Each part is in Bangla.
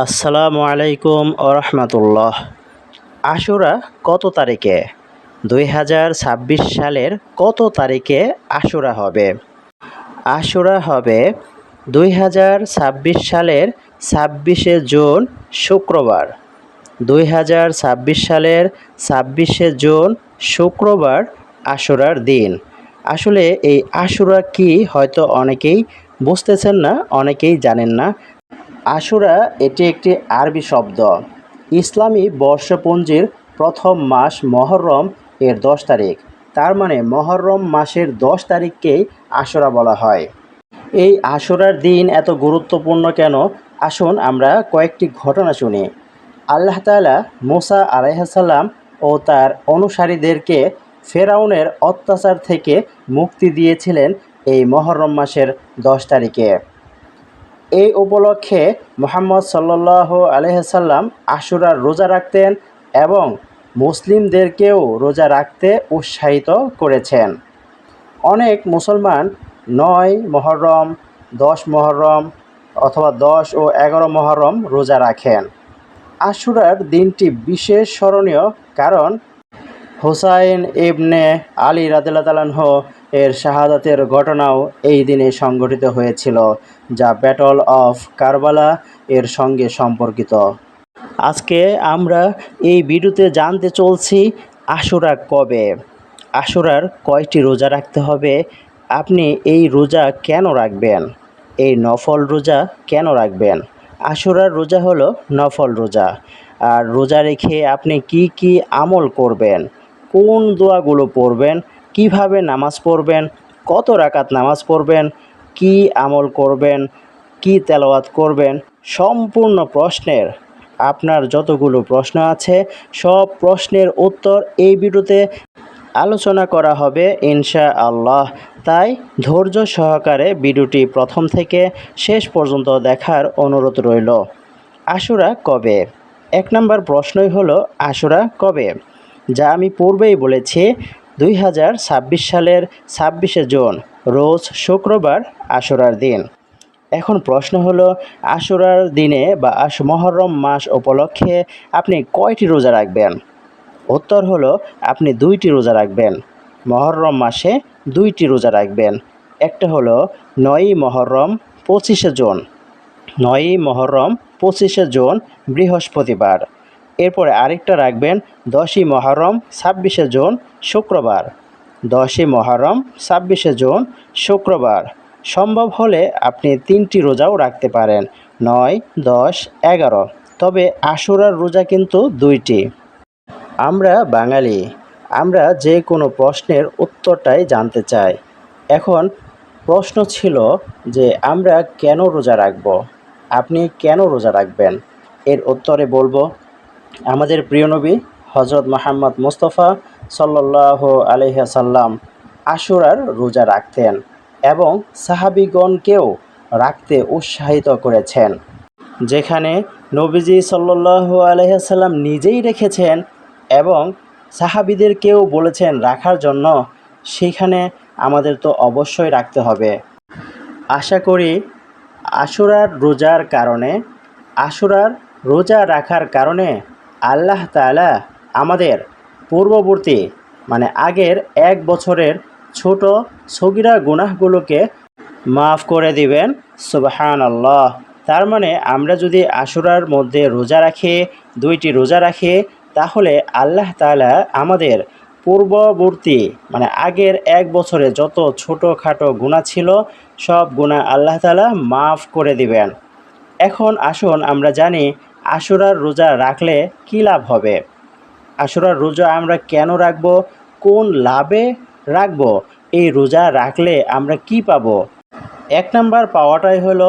আসসালামু আলাইকুম রহমতুল্লাহ। আশুরা কত তারিখে? 2026 সালের কত তারিখে আশুরা হবে? আশুরা হবে 2026 সালের 26শে জুন শুক্রবার। 2026 সালের 26শে জুন শুক্রবার আশুরার দিন। আসলে এই আশুরা কি হয়তো অনেকেই বুঝতেছেন না, অনেকেই জানেন না। আশুরা এটি একটি আরবি শব্দ। ইসলামী বর্ষপঞ্জির প্রথম মাস মহররম এর 10 তারিখ। তার মানে মহররম মাসের 10 তারিখকেই আশুরা বলা হয়। এই আশুরার দিন এত গুরুত্বপূর্ণ কেন? আসুন আমরা কয়েকটি ঘটনা শুনি। আল্লাহ তাআলা মুসা আলাইহিস সালাম ও তার অনুসারীদেরকে ফেরাউনের অত্যাচার থেকে মুক্তি দিয়েছিলেন এই মহররম মাসের 10 তারিখে। এই উপলক্ষে মুহাম্মদ সাল্লাল্লাহু আলাইহি সাল্লাম আশুরার রোজা রাখতেন এবং মুসলিমদেরকেও রোজা রাখতে উৎসাহিত করেছেন। অনেক মুসলমান 9 মুহররম, 10 মুহররম অথবা 10 ও 11 মুহররম রোজা রাখেন। আশুরার দিনটি বিশেষ স্মরণীয় কারণ হুসাইন ইবনে আলী রাদিয়াল্লাহু তাআলা আনহু এর শাহাদাতের ঘটনাও এই দিনে সংঘটিত হয়েছিল, যা ব্যাটল অফ কারবালা এর সঙ্গে সম্পর্কিত। আজকে আমরা এই ভিডিওতে জানতে চলছি আশুরা কবে, আশুরার কয়টি রোজা রাখতে হবে, আপনি এই রোজা কেন রাখবেন, এই নফল রোজা কেন রাখবেন। আশুরার রোজা হলো নফল রোজা। আর রোজা রেখে আপনি কি কি আমল করবেন, কোন দোয়াগুলো পড়বেন, কিভাবে নামাজ পড়বেন, কত রাকাত নামাজ পড়বেন, কি আমল করবেন, কি তেলাওয়াত করবেন, সম্পূর্ণ প্রশ্নের আপনার যতগুলো প্রশ্ন আছে সব প্রশ্নের উত্তর এই ভিডিওতে আলোচনা করা হবে ইনশাআল্লাহ। তাই ধৈর্য সহকারে ভিডিওটি প্রথম থেকে শেষ পর্যন্ত দেখার অনুরোধ রইল। আশুরা কবে? 1 নম্বর প্রশ্নই হলো আশুরা কবে, যা আমি পূর্বেই বলেছি 2026 সালের 26শে জুন রোজ শুক্রবার আশুরার দিন। এখন প্রশ্ন হলো আশুরার দিনে বা মহররম মাস উপলক্ষে আপনি কয়টি রোজা রাখবেন? উত্তর হলো আপনি 2টি রোজা রাখবেন। মহররম মাসে 2টি রোজা রাখবেন। একটা হলো 9ই মহররম 25শে জুন, 9ই মহররম 25শে জুন বৃহস্পতিবার। এরপরে আরেকটা রাখবেন 10ই মহররম 26শে জুন শুক্রবার, 10ই মহররম 26শে জুন শুক্রবার। সম্ভব হলে আপনি 3টি রোজাও রাখতে পারেন, 9, 10, 11। তবে আশুরার রোজা কিন্তু 2টি। আমরা বাঙালি, আমরা যে কোনো প্রশ্নের উত্তরটাই জানতে চাই। এখন প্রশ্ন ছিল যে আমরা কেন রোজা রাখব, আপনি কেন রোজা রাখবেন। এর উত্তরে বলবো আমাদের প্রিয় নবী হজরত মুহাম্মদ মুস্তাফা সাল্লাল্লাহু আলাইহি সাল্লাম আশুরার রোজা রাখতেন এবং সাহাবীগণকেও রাখতে উৎসাহিত করেছেন। যেখানে নবীজি সাল্লাল্লাহু আলাইহি সাল্লাম নিজেই রেখেছেন এবং সাহাবীদেরকেও বলেছেন রাখার জন্য, সেখানে আমাদের তো অবশ্যই রাখতে হবে। আশা করি আশুরার রোজার কারণে, আশুরার রোজা রাখার কারণে আল্লাহ তাআলা আমাদের পূর্ববর্তী আগের 1 বছরের ছোট সগীরা গুনাহগুলোকে মাফ করে দিবেন। সুবহানাল্লাহ। তার মানে আমরা যদি আশুরার মধ্যে রোজা রাখি, 2টি রোজা রাখি, তাহলে আল্লাহ তাআলা আমাদের পূর্ববর্তী আগের 1 বছরে যত ছোটোখাটো গুনাহ ছিল সব গুনাহ আল্লাহ তাআলা মাফ করে দিবেন। এখন আসুন আমরা জানি আশুরার রোজা রাখলে কী লাভ হবে। আশুরার রোজা আমরা কেন রাখব, কোন লাভে রাখব, এই রোজা রাখলে আমরা কি পাবো। 1 নাম্বার পাওয়াটাই হলো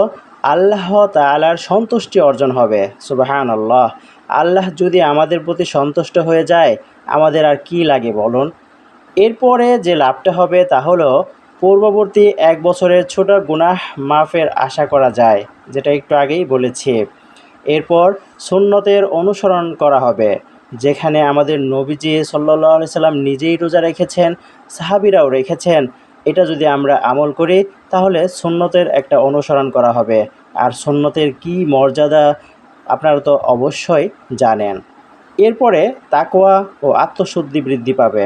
আল্লাহ তাআলার সন্তুষ্টি অর্জন হবে। সুবহানাল্লাহ। আল্লাহ যদি আমাদের প্রতি সন্তুষ্ট হয়ে যায়, আমাদের আর কি লাগে বলুন। এরপরে যে লাভটা হবে তা হলো পূর্ববর্তী 1 বছরের ছোট গুনাহ মাফের আশা করা যায়, যেটা একটু আগেই বলেছি। এরপর সুন্নতের অনুসরণ করা হবে, যেখানে আমাদের নবীজি সাল্লাল্লাহু আলাইহি সাল্লাম নিজেই রোজা রেখেছেন, সাহাবীরাও রেখেছেন। এটা যদি আমরা আমল করি তাহলে সুন্নতের একটা অনুসরণ করা হবে। আর সুন্নতের কি মর্যাদা আপনারা তো অবশ্যই জানেন। এরপরে তাকওয়া ও আত্মশুদ্ধি বৃদ্ধি পাবে,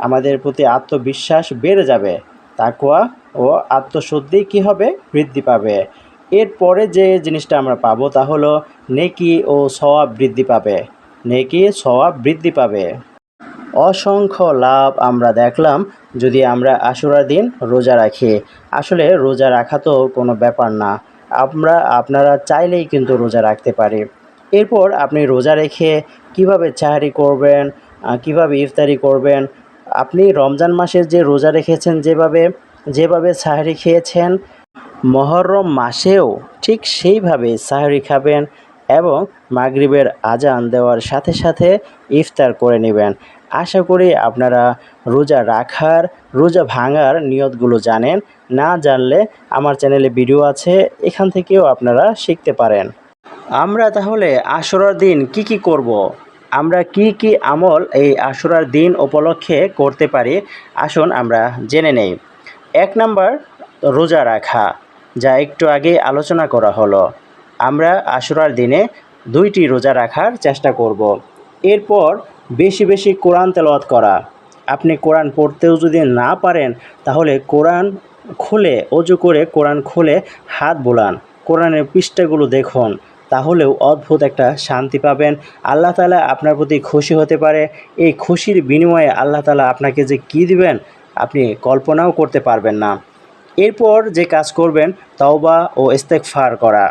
আমাদের প্রতি আত্মবিশ্বাস বেড়ে যাবে। তাকওয়া ও আত্মশুদ্ধি কী হবে? বৃদ্ধি পাবে। এরপরে যে জিনিসটা আমরা পাবো তা হলো নেকি ও সওয়াব বৃদ্ধি পাবে। নেকি সওয়াব বৃদ্ধি পাবে। অসংখ্য লাভ আমরা দেখলাম যদি আমরা আশুরার দিন রোজা রাখি। আসলে রোজা রাখা তো কোনো ব্যাপার না, আপনারা চাইলেই কিন্তু রোজা রাখতে পারি। এরপর আপনি রোজা রেখে কিভাবে সাহরি করবেন, কিভাবে ইফতারি করবেন, আপনি রমজান মাসের যে রোজা রেখেছেন, যেভাবে সাহরি খেয়েছেন, মুহররম মাসেও ঠিক সেইভাবে সাহরি খাবেন এবং মাগরিবের আজান দেওয়ার সাথে সাথে ইফতার করে নেবেন। আশা করি আপনারা রোজা ভাঙার নিয়তগুলো জানেন। না জানলে আমার চ্যানেলে ভিডিও আছে, এখান থেকেও আপনারা শিখতে পারেন। আমরা তাহলে আশুরার দিন কি করব? আমরা কি আমল এই আশুরার দিন উপলক্ষে করতে পারি, আসুন আমরা জেনে নেই। 1 নাম্বার, রোজা রাখা, যা একটু আগে আলোচনা করা হলো। আমরা আশুরার দিনে 2টি রোজা রাখার চেষ্টা করব। এরপর বেশি বেশি কোরআন তেলাওয়াত করা। আপনি কোরআন পড়তেও যদি না পারেন, তাহলে কোরআন খুলে, অজু করে কোরআন খুলে হাত বোলান, কোরআনের পৃষ্ঠাগুলো দেখুন, তাহলেও অদ্ভুত একটা শান্তি পাবেন। আল্লাহ তাআলা আপনার প্রতি খুশি হতে পারে। এই খুশির বিনিময়ে আল্লাহ তাআলা আপনাকে যে কী দিবেন আপনি কল্পনাও করতে পারবেন না। এরপর যে কাজ করবেন, তওবা ও ইস্তেগফার করা।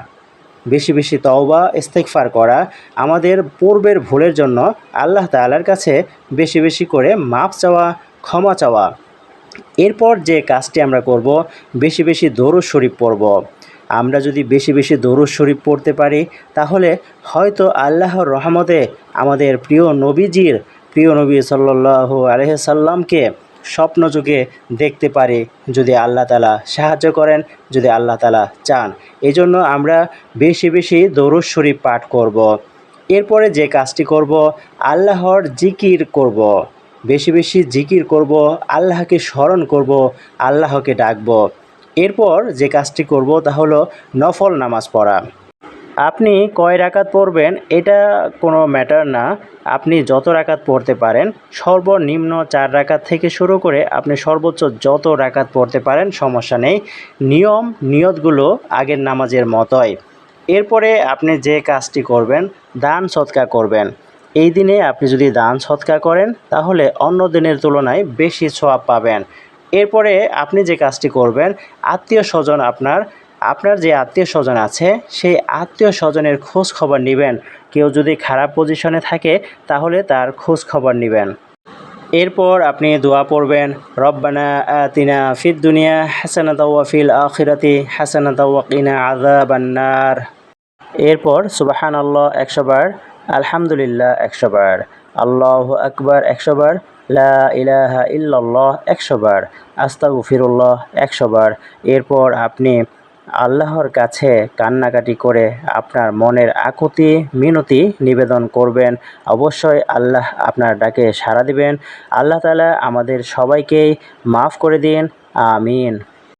বেশি বেশি তওবা ইস্তেগফার করা, আমাদের পূর্বের ভুলের জন্য আল্লাহ তাআলার কাছে বেশি বেশি করে মাফ চাওয়া, ক্ষমা চাওয়া। এরপর যে কাজটি আমরা করব, বেশি বেশি দরুদ শরীফ পড়ব। আমরা যদি বেশি বেশি দরুদ শরীফ পড়তে পারি, তাহলে হয়তো আল্লাহর রহমতে আমাদের প্রিয় নবী সাল্লাল্লাহু আলাইহি সাল্লামকে স্বপ্নযোগে দেখতে পারি, যদি আল্লাহ তাআলা সাহায্য করেন, যদি আল্লাহ তাআলা চান। এজন্য আমরা বেশি বেশি দরুদ শরীফ পাঠ করব। এরপরে যে কাজটি করব, আল্লাহর জিকির করব। বেশি বেশি জিকির করব, আল্লাহকে স্মরণ করব, আল্লাহকে ডাকব। এরপর যে কাজটি করব তা হলো নফল নামাজ পড়া। আপনি কয় রাকাত পড়বেন এটা কোনো ম্যাটার না, আপনি যত রাকাত পড়তে পারেন, সর্বনিম্ন 4 রাকাত থেকে শুরু করে আপনি সর্বোচ্চ যত রাকাত পড়তে পারেন সমস্যা নেই। নিয়তগুলো আগের নামাজের মতোই। এরপরে আপনি যে কাজটি করবেন, দান সদকা করবেন। এই দিনে আপনি যদি দান সদকা করেন, তাহলে অন্য দিনের তুলনায় বেশি সওয়াব পাবেন। এরপরে আপনি যে কাজটি করবেন, আত্মীয়-স্বজন আপনার যে আত্মীয়-স্বজন আছে, সেই আত্মীয়-স্বজনের খোঁজ খবর নেবেন। কেউ যদি খারাপ পজিশনে থাকে, তাহলে তার খোঁজ খবর নেবেন। এরপর আপনি দোয়া পড়বেন, রব্বানা আতিনা ফিদ দুনিয়া হাসানাতাও ওয়া ফিল আখিরাতি হাসানাতাও ওয়া কিনা আযাবান্নার। এরপর সুবহানাল্লাহ 100 বার, আলহামদুলিল্লাহ 100 বার, আল্লাহু আকবার 100 বার, লা ইলাহা ইল্লাল্লাহ 100 বার, আস্তাগফিরুল্লাহ 100 বার। এরপর আপনি আল্লাহর কাছে কান্নাকাটি করে আপনার মনের আকুতি মিনতি নিবেদন করবেন। অবশ্যই আল্লাহ আপনার ডাকে সাড়া দিবেন। আল্লাহ তাআলা আমাদের সবাইকেই মাফ করে দিন। আমিন।